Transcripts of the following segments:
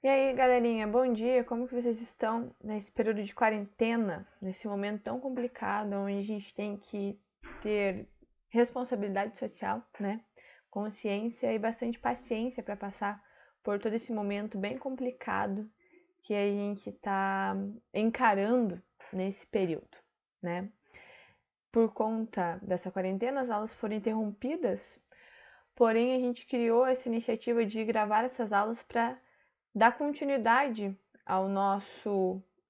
E aí, galerinha, bom dia. Como que vocês estão nesse período de quarentena, nesse momento tão complicado, onde a gente tem que ter responsabilidade social, né? Consciência e bastante paciência para passar por todo esse momento bem complicado que a gente está encarando nesse período, né? Por conta dessa quarentena, as aulas foram interrompidas, porém a gente criou essa iniciativa de gravar essas aulas para dar continuidade ao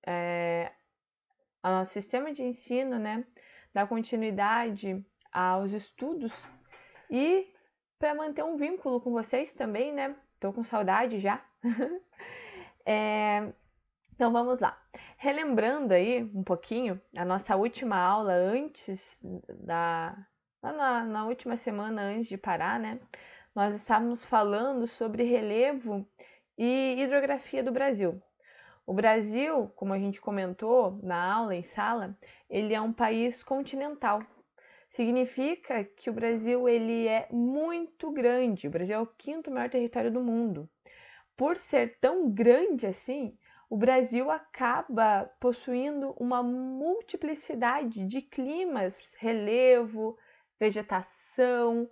é, ao nosso sistema de ensino, né? Dar continuidade aos estudos e para manter um vínculo com vocês também, né? Tô com saudade já. Então vamos lá. Relembrando aí um pouquinho a nossa última aula antes da. Na última semana antes de parar, né? Nós estávamos falando sobre relevo e hidrografia do Brasil. O Brasil, como a gente comentou na aula em sala, ele é um país continental. Significa que o Brasil ele é muito grande. O Brasil é o quinto maior território do mundo. Por ser tão grande assim, o Brasil acaba possuindo uma multiplicidade de climas, relevo, vegetação,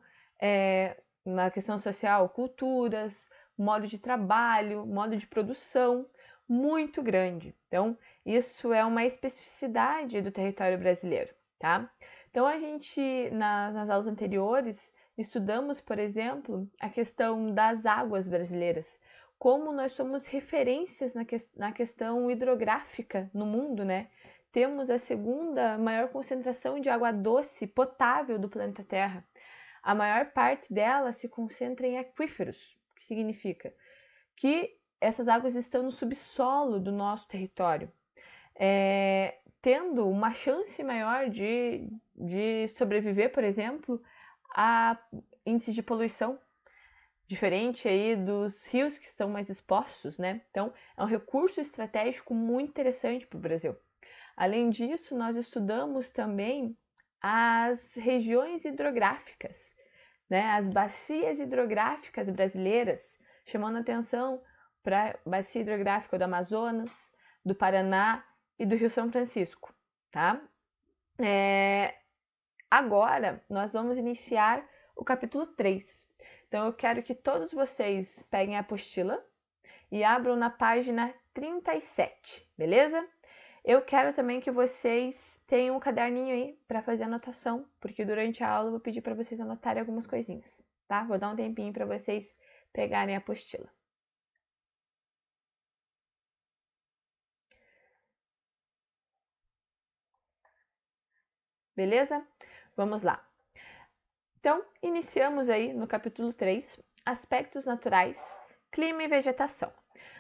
na questão social, culturas, modo de trabalho, modo de produção muito grande. Então, isso é uma especificidade do território brasileiro, tá? Então, a gente, nas aulas anteriores, estudamos, por exemplo, a questão das águas brasileiras, como nós somos referências na questão hidrográfica no mundo, né? Temos a segunda maior concentração de água doce potável do planeta Terra. A maior parte dela se concentra em aquíferos, o que significa que essas águas estão no subsolo do nosso território, tendo uma chance maior de sobreviver, por exemplo, a índices de poluição, diferente aí dos rios que estão mais expostos, né? Então, é um recurso estratégico muito interessante para o Brasil. Além disso, nós estudamos também as regiões hidrográficas, né? As bacias hidrográficas brasileiras, chamando atenção para a bacia hidrográfica do Amazonas, do Paraná e do Rio São Francisco, tá? Agora, nós vamos iniciar o capítulo 3. Então, eu quero que todos vocês peguem a apostila e abram na página 37, beleza? Eu quero também que vocês tenham um caderninho aí para fazer anotação, porque durante a aula eu vou pedir para vocês anotarem algumas coisinhas, tá? Vou dar um tempinho para vocês pegarem a apostila. Beleza? Vamos lá. Então, iniciamos aí no capítulo 3, aspectos naturais, clima e vegetação.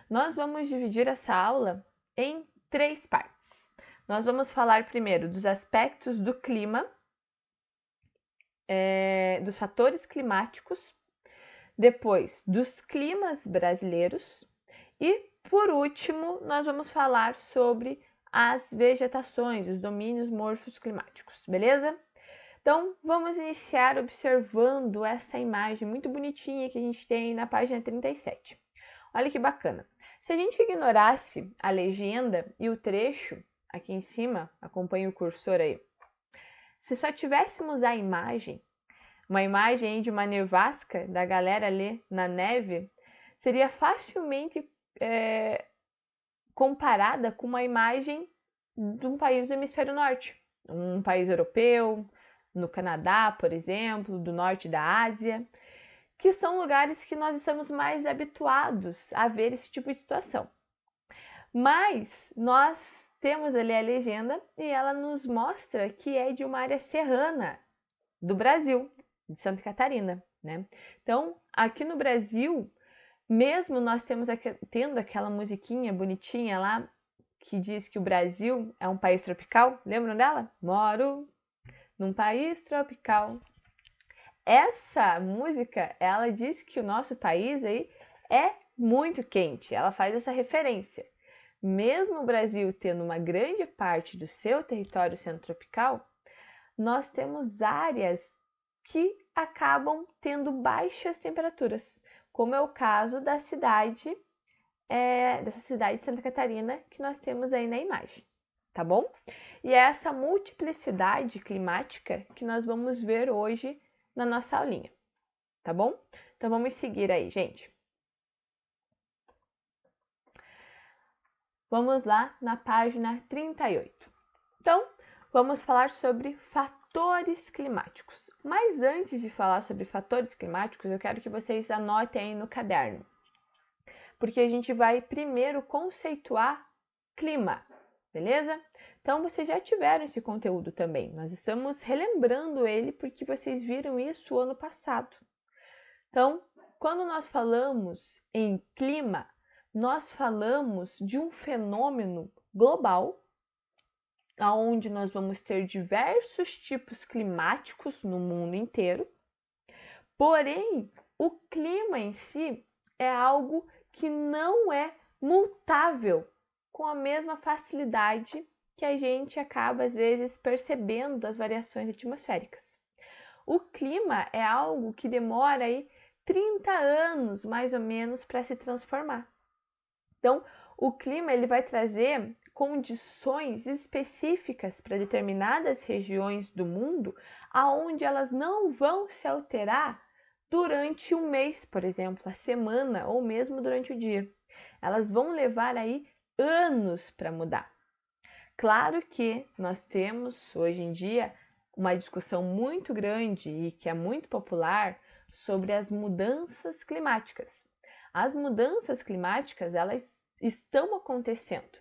Nós vamos dividir essa aula em 3 partes. Nós vamos falar primeiro dos aspectos do clima, dos fatores climáticos, depois dos climas brasileiros e, por último, nós vamos falar sobre as vegetações, os domínios morfos climáticos, beleza? Então, vamos iniciar observando essa imagem muito bonitinha que a gente tem na página 37. Olha que bacana. Se a gente ignorasse a legenda e o trecho aqui em cima, acompanhe o cursor aí. Se só tivéssemos a imagem, uma imagem de uma nevasca da galera ali na neve, seria facilmente comparada com uma imagem de um país do hemisfério norte, um país europeu, no Canadá, por exemplo, do norte da Ásia, que são lugares que nós estamos mais habituados a ver esse tipo de situação. Mas nós temos ali a legenda e ela nos mostra que é de uma área serrana do Brasil, de Santa Catarina, né? Então, aqui no Brasil, mesmo nós tendo aquela musiquinha bonitinha lá que diz que o Brasil é um país tropical, lembram dela? Moro num país tropical. Essa música, ela diz que o nosso país aí é muito quente, ela faz essa referência. Mesmo o Brasil tendo uma grande parte do seu território sendo tropical, nós temos áreas que acabam tendo baixas temperaturas, como é o caso da cidade dessa cidade de Santa Catarina que nós temos aí na imagem, tá bom? E é essa multiplicidade climática que nós vamos ver hoje na nossa aulinha, tá bom? Então vamos seguir aí, gente. Vamos lá na página 38. Então, vamos falar sobre fatores climáticos. Mas antes de falar sobre fatores climáticos, eu quero que vocês anotem aí no caderno, porque a gente vai primeiro conceituar clima, beleza? Então, vocês já tiveram esse conteúdo também. Nós estamos relembrando ele porque vocês viram isso ano passado. Então, quando nós falamos em clima, nós falamos de um fenômeno global, onde nós vamos ter diversos tipos climáticos no mundo inteiro. Porém, o clima em si é algo que não é mutável com a mesma facilidade que a gente acaba, às vezes, percebendo das variações atmosféricas. O clima é algo que demora aí 30 anos, mais ou menos, para se transformar. Então, o clima ele vai trazer condições específicas para determinadas regiões do mundo, aonde elas não vão se alterar durante um mês, por exemplo, a semana ou mesmo durante o dia. Elas vão levar aí anos para mudar. Claro que nós temos hoje em dia uma discussão muito grande e que é muito popular sobre as mudanças climáticas. As mudanças climáticas, elas estão acontecendo,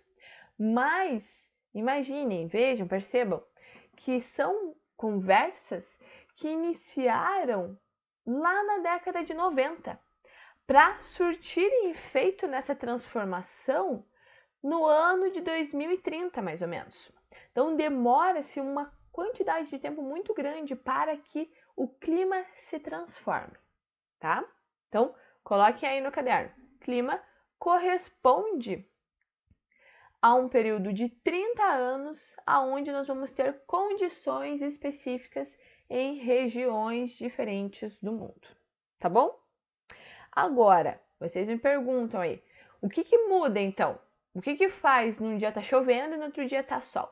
mas imaginem, vejam, percebam que são conversas que iniciaram lá na década de 90 para surtirem efeito nessa transformação no ano de 2030, mais ou menos. Então, demora-se uma quantidade de tempo muito grande para que o clima se transforme, tá? Então, coloquem aí no caderno. Clima corresponde a um período de 30 anos, aonde nós vamos ter condições específicas em regiões diferentes do mundo, tá bom? Agora, vocês me perguntam aí, o que muda então? O que faz num dia tá chovendo e no outro dia tá sol?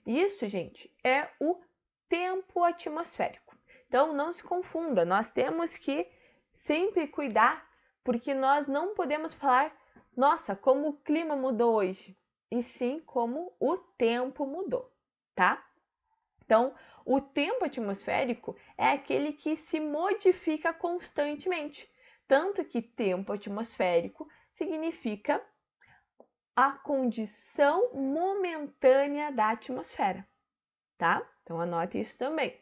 Isso, gente, é o tempo atmosférico. Então, não se confunda, nós temos que sempre cuidar, porque nós não podemos falar, nossa, como o clima mudou hoje, e sim como o tempo mudou, tá? Então, o tempo atmosférico é aquele que se modifica constantemente, tanto que tempo atmosférico significa a condição momentânea da atmosfera, tá? Então anote isso também.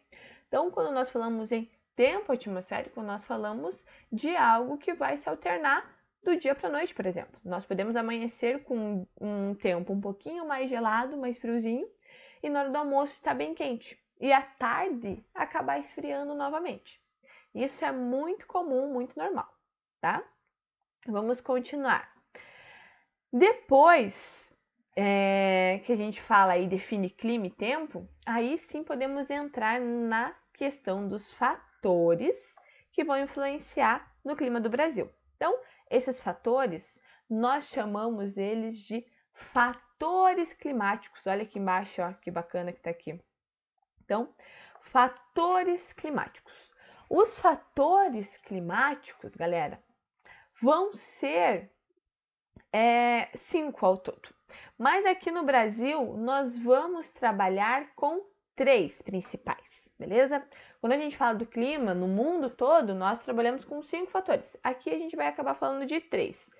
Então, quando nós falamos em tempo atmosférico, nós falamos de algo que vai se alternar do dia para a noite, por exemplo. Nós podemos amanhecer com um tempo um pouquinho mais gelado, mais friozinho, e na hora do almoço está bem quente. E à tarde acabar esfriando novamente. Isso é muito comum, muito normal, tá? Vamos continuar. Depois que a gente fala e define clima e tempo, aí sim podemos entrar na questão dos fatores que vão influenciar no clima do Brasil. Então, esses fatores, nós chamamos eles de fatores climáticos. Olha aqui embaixo, ó, que bacana que tá aqui. Então, fatores climáticos. Os fatores climáticos, galera, vão ser 5 ao todo. Mas aqui no Brasil, nós vamos trabalhar com 3 principais, beleza? Quando a gente fala do clima, no mundo todo, nós trabalhamos com 5 fatores. Aqui a gente vai acabar falando de 3.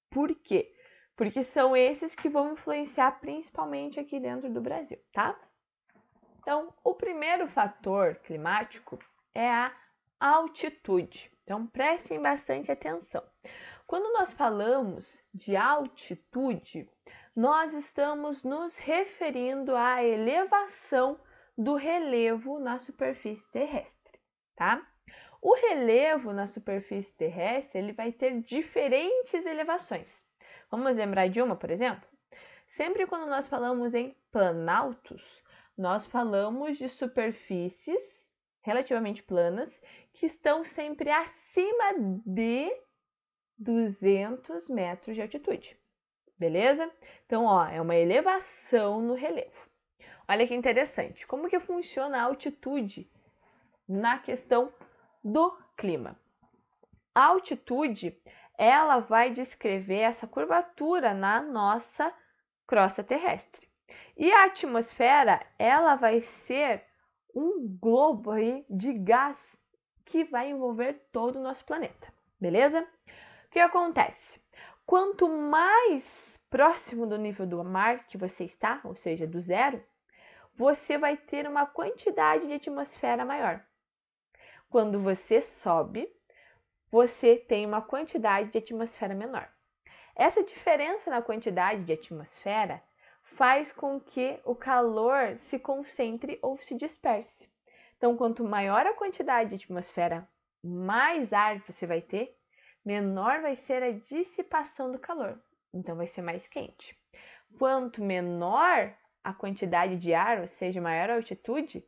Por quê? Porque são esses que vão influenciar principalmente aqui dentro do Brasil, tá? Então, o primeiro fator climático é a altitude. Então, prestem bastante atenção. Quando nós falamos de altitude, nós estamos nos referindo à elevação do relevo na superfície terrestre, tá? O relevo na superfície terrestre, ele vai ter diferentes elevações. Vamos lembrar de uma, por exemplo? Sempre quando nós falamos em planaltos, nós falamos de superfícies relativamente planas que estão sempre acima de 200 metros de altitude. Beleza? Então, ó, é uma elevação no relevo. Olha que interessante. Como que funciona a altitude na questão do clima? A altitude, ela vai descrever essa curvatura na nossa crosta terrestre. E a atmosfera, ela vai ser um globo aí de gás que vai envolver todo o nosso planeta. Beleza? O que acontece? Quanto mais próximo do nível do mar que você está, ou seja, do zero, você vai ter uma quantidade de atmosfera maior. Quando você sobe, você tem uma quantidade de atmosfera menor. Essa diferença na quantidade de atmosfera faz com que o calor se concentre ou se disperse. Então, quanto maior a quantidade de atmosfera, mais ar você vai ter, menor vai ser a dissipação do calor. Então, vai ser mais quente. Quanto menor a quantidade de ar, ou seja, maior a altitude,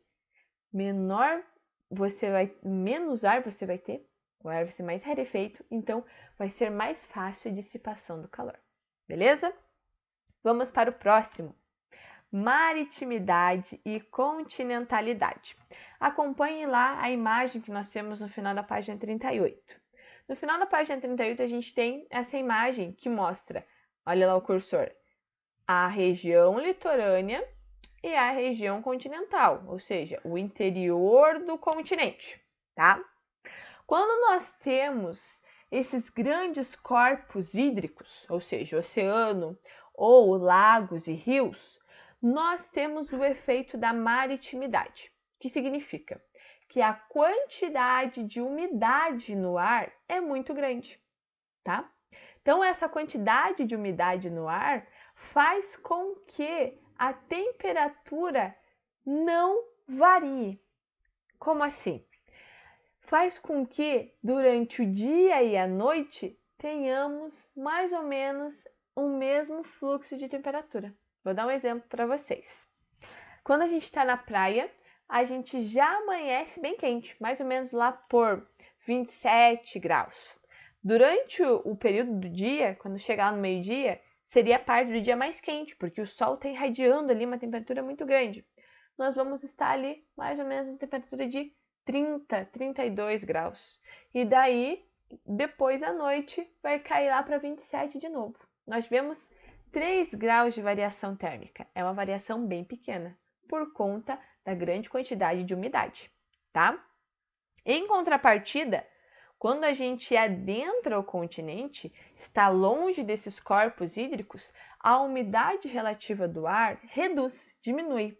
menos ar você vai ter, o ar vai ser mais rarefeito, então vai ser mais fácil a dissipação do calor. Beleza? Vamos para o próximo. Maritimidade e continentalidade. Acompanhe lá a imagem que nós temos no final da página 38. No final da página 38 a gente tem essa imagem que mostra, olha lá o cursor, a região litorânea e a região continental, ou seja, o interior do continente, tá? Quando nós temos esses grandes corpos hídricos, ou seja, oceano ou lagos e rios, nós temos o efeito da maritimidade, que significa que a quantidade de umidade no ar é muito grande, tá? Então, essa quantidade de umidade no ar faz com que a temperatura não varie. Como assim? Faz com que durante o dia e a noite tenhamos mais ou menos o mesmo fluxo de temperatura. Vou dar um exemplo para vocês. Quando a gente está na praia, a gente já amanhece bem quente, mais ou menos lá por 27 graus. Durante o período do dia, quando chegar no meio-dia, seria a parte do dia mais quente, porque o sol está irradiando ali uma temperatura muito grande. Nós vamos estar ali mais ou menos em temperatura de 30, 32 graus. E daí, depois à noite, vai cair lá para 27 de novo. Nós vemos 3 graus de variação térmica. É uma variação bem pequena, por conta da grande quantidade de umidade, tá? Em contrapartida, quando a gente adentra o continente, está longe desses corpos hídricos, a umidade relativa do ar reduz, diminui.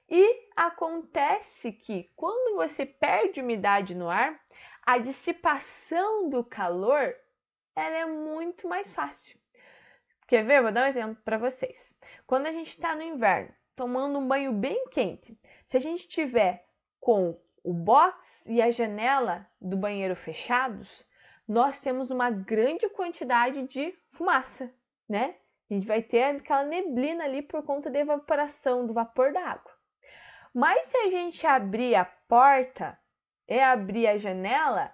E acontece que quando você perde umidade no ar, a dissipação do calor ela é muito mais fácil. Quer ver? Vou dar um exemplo para vocês. Quando a gente está no inverno, tomando um banho bem quente, se a gente tiver com o box e a janela do banheiro fechados, nós temos uma grande quantidade de fumaça, né? A gente vai ter aquela neblina ali por conta da evaporação do vapor da água. Mas se a gente abrir a porta e abrir a janela,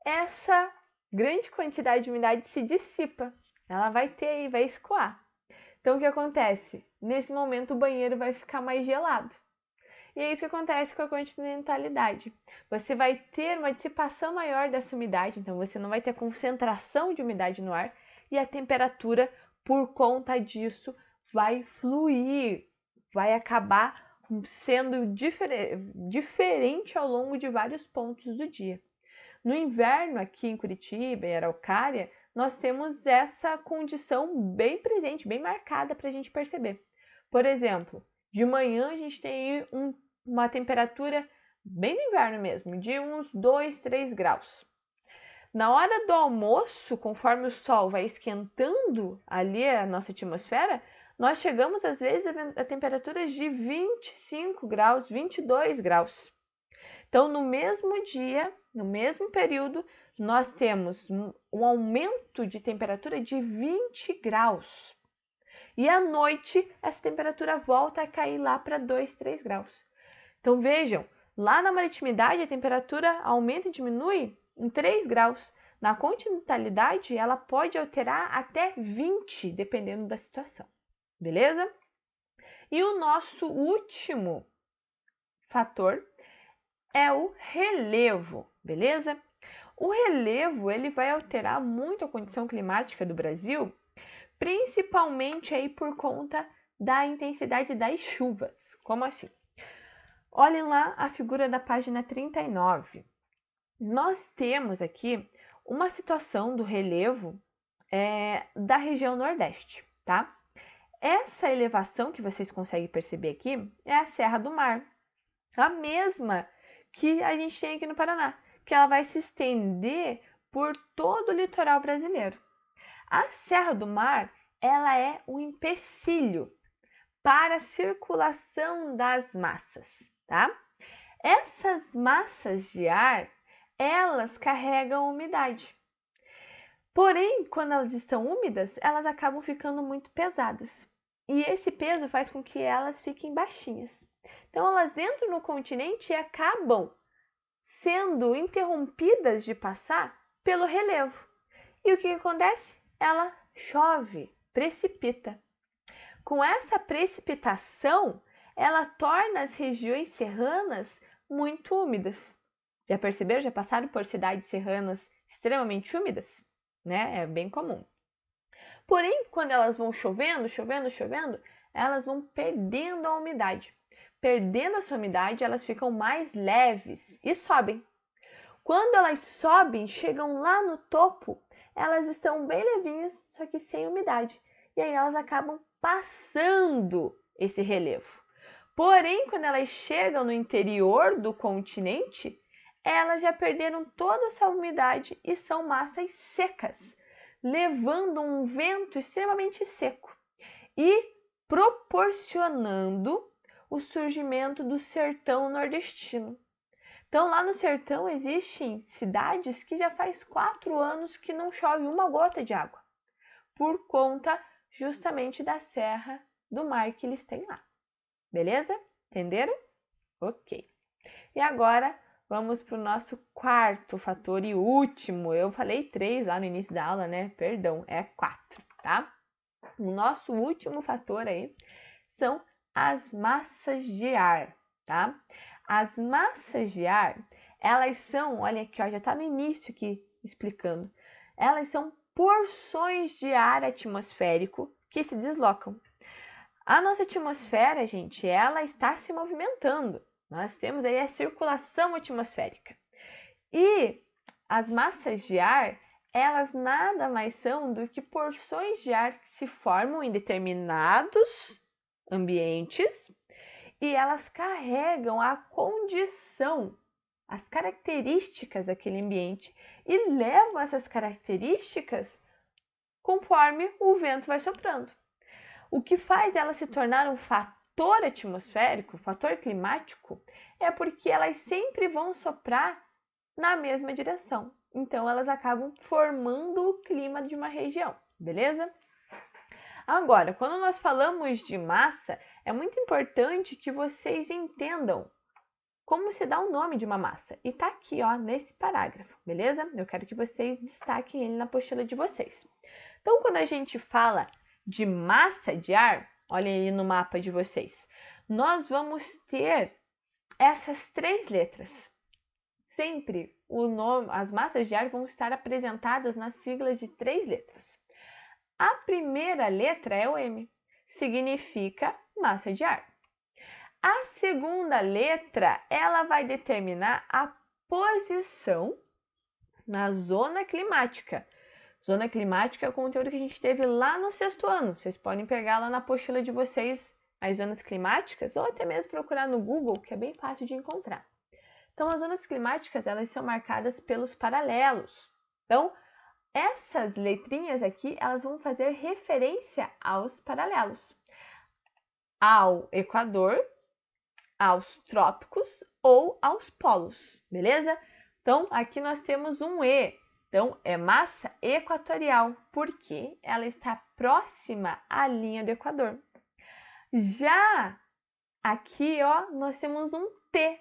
essa grande quantidade de umidade se dissipa. Ela vai ter aí, vai escoar. Então, o que acontece? Nesse momento, o banheiro vai ficar mais gelado. E é isso que acontece com a continentalidade. Você vai ter uma dissipação maior dessa umidade, então você não vai ter concentração de umidade no ar e a temperatura, por conta disso, vai fluir, vai acabar sendo diferente ao longo de vários pontos do dia. No inverno, aqui em Curitiba, em Araucária, nós temos essa condição bem presente, bem marcada para a gente perceber. Por exemplo, de manhã a gente tem uma temperatura bem no inverno mesmo, de uns 2, 3 graus. Na hora do almoço, conforme o sol vai esquentando ali a nossa atmosfera, nós chegamos às vezes a temperaturas de 25 graus, 22 graus. Então, no mesmo dia, no mesmo período, nós temos um aumento de temperatura de 20 graus. E à noite, essa temperatura volta a cair lá para 2, 3 graus. Então, vejam, lá na maritimidade a temperatura aumenta e diminui em 3 graus. Na continentalidade, ela pode alterar até 20, dependendo da situação, beleza? E o nosso último fator é o relevo, beleza? O relevo, ele vai alterar muito a condição climática do Brasil, principalmente aí por conta da intensidade das chuvas. Como assim? Olhem lá a figura da página 39. Nós temos aqui uma situação do relevo da região Nordeste, tá? Essa elevação que vocês conseguem perceber aqui é a Serra do Mar, a mesma que a gente tem aqui no Paraná, que ela vai se estender por todo o litoral brasileiro. A Serra do Mar, ela é um empecilho para a circulação das massas, tá? Essas massas de ar, elas carregam umidade. Porém, quando elas estão úmidas, elas acabam ficando muito pesadas. E esse peso faz com que elas fiquem baixinhas. Então, elas entram no continente e acabam sendo interrompidas de passar pelo relevo. E o que acontece? Ela chove, precipita. Com essa precipitação, ela torna as regiões serranas muito úmidas. Já perceberam? Já passaram por cidades serranas extremamente úmidas? Né? É bem comum. Porém, quando elas vão chovendo, elas vão perdendo a umidade. Perdendo a sua umidade, elas ficam mais leves e sobem. Quando elas sobem, chegam lá no topo, elas estão bem levinhas, só que sem umidade. E aí elas acabam passando esse relevo. Porém, quando elas chegam no interior do continente, elas já perderam toda essa umidade e são massas secas, levando um vento extremamente seco e proporcionando o surgimento do sertão nordestino. Então, lá no sertão existem cidades que já faz 4 anos que não chove uma gota de água, por conta justamente da Serra do Mar que eles têm lá. Beleza? Entenderam? Ok. E agora, vamos para o nosso quarto fator e último. Eu falei 3 lá no início da aula, né? Perdão, é 4, tá? O nosso último fator aí são as massas de ar, tá? As massas de ar, elas são, olha aqui, ó, já tá no início aqui explicando. Elas são porções de ar atmosférico que se deslocam. A nossa atmosfera, gente, ela está se movimentando. Nós temos aí a circulação atmosférica. E as massas de ar, elas nada mais são do que porções de ar que se formam em determinados ambientes e elas carregam a condição, as características daquele ambiente e levam essas características conforme o vento vai soprando. O que faz ela se tornar um fator atmosférico, fator climático, é porque elas sempre vão soprar na mesma direção. Então, elas acabam formando o clima de uma região, beleza? Agora, quando nós falamos de massa, é muito importante que vocês entendam como se dá o nome de uma massa. E tá aqui, ó, nesse parágrafo, beleza? Eu quero que vocês destaquem ele na apostila de vocês. Então, quando a gente fala de massa de ar, olhem aí no mapa de vocês, nós vamos ter essas 3 letras. Sempre as massas de ar vão estar apresentadas nas siglas de 3 letras. A primeira letra é o M, significa massa de ar. A segunda letra, ela vai determinar a posição na zona climática. Zona climática é o conteúdo que a gente teve lá no 6º ano. Vocês podem pegar lá na apostila de vocês as zonas climáticas ou até mesmo procurar no Google, que é bem fácil de encontrar. Então, as zonas climáticas, elas são marcadas pelos paralelos. Então, essas letrinhas aqui, elas vão fazer referência aos paralelos. Ao Equador, aos trópicos ou aos polos, beleza? Então, aqui nós temos um E. Então, é massa equatorial, porque ela está próxima à linha do Equador. Já aqui, ó, nós temos um T.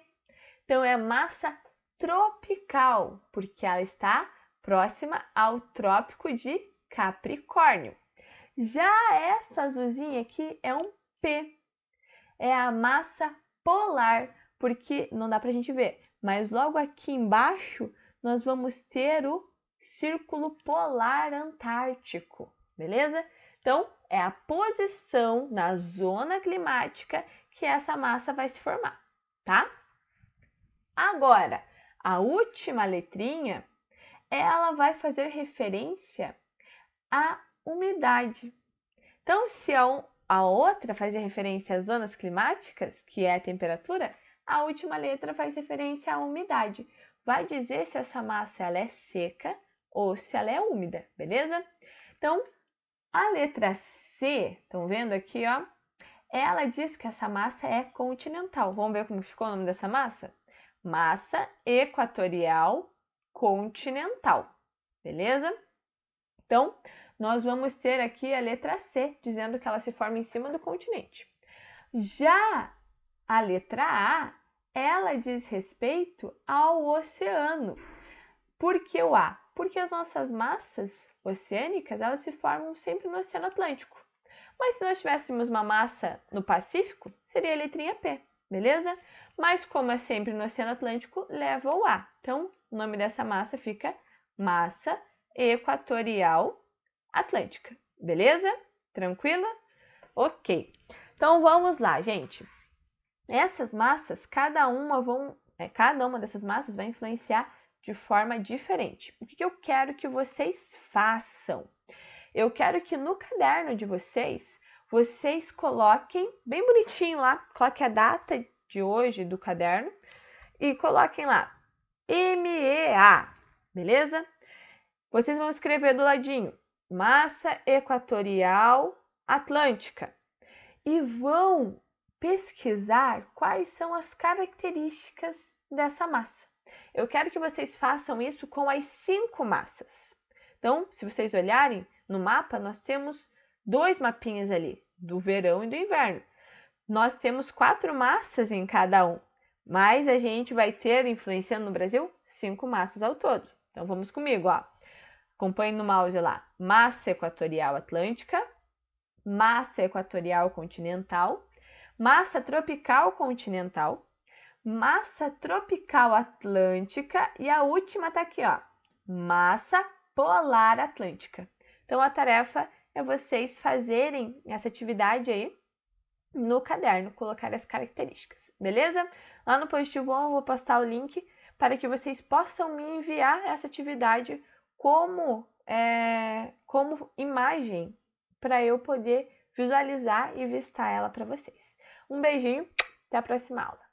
Então, é massa tropical, porque ela está próxima ao Trópico de Capricórnio. Já essa azulzinha aqui é um P, é a massa polar, porque não dá para a gente ver, mas logo aqui embaixo nós vamos ter o Círculo Polar Antártico, beleza? Então, é a posição na zona climática que essa massa vai se formar, tá? Agora, a última letrinha, ela vai fazer referência à umidade. Então, se a outra faz referência às zonas climáticas, que é a temperatura, a última letra faz referência à umidade. Vai dizer se essa massa ela é seca ou se ela é úmida, beleza? Então, a letra C, estão vendo aqui, ó? Ela diz que essa massa é continental. Vamos ver como ficou o nome dessa massa? Massa equatorial continental, beleza? Então, nós vamos ter aqui a letra C, dizendo que ela se forma em cima do continente. Já a letra A, ela diz respeito ao oceano. Por que o A? Porque as nossas massas oceânicas, elas se formam sempre no Oceano Atlântico. Mas se nós tivéssemos uma massa no Pacífico, seria a letrinha P, beleza? Mas como é sempre no Oceano Atlântico, leva o A. Então, o nome dessa massa fica massa equatorial atlântica, beleza? Tranquila? Ok. Então, vamos lá, gente. Essas massas, cada uma dessas massas vai influenciar de forma diferente. O que eu quero que vocês façam? Eu quero que no caderno de vocês coloquem bem bonitinho lá, coloque a data de hoje do caderno e coloquem lá MEA, beleza? Vocês vão escrever do ladinho massa equatorial atlântica e vão pesquisar quais são as características dessa massa. Eu quero que vocês façam isso com as 5 massas. Então, se vocês olharem no mapa, nós temos 2 mapinhas ali, do verão e do inverno. Nós temos 4 massas em cada um, mas a gente vai ter, influenciando no Brasil, 5 massas ao todo. Então, vamos comigo, ó. Acompanhe no mouse lá. Massa equatorial atlântica, massa equatorial continental, massa tropical continental, massa tropical atlântica e a última tá aqui, ó, massa polar atlântica. Então, a tarefa é vocês fazerem essa atividade aí no caderno, colocar as características, beleza? Lá no Positivo On eu vou postar o link para que vocês possam me enviar essa atividade como imagem para eu poder visualizar e vistar ela para vocês. Um beijinho, até a próxima aula.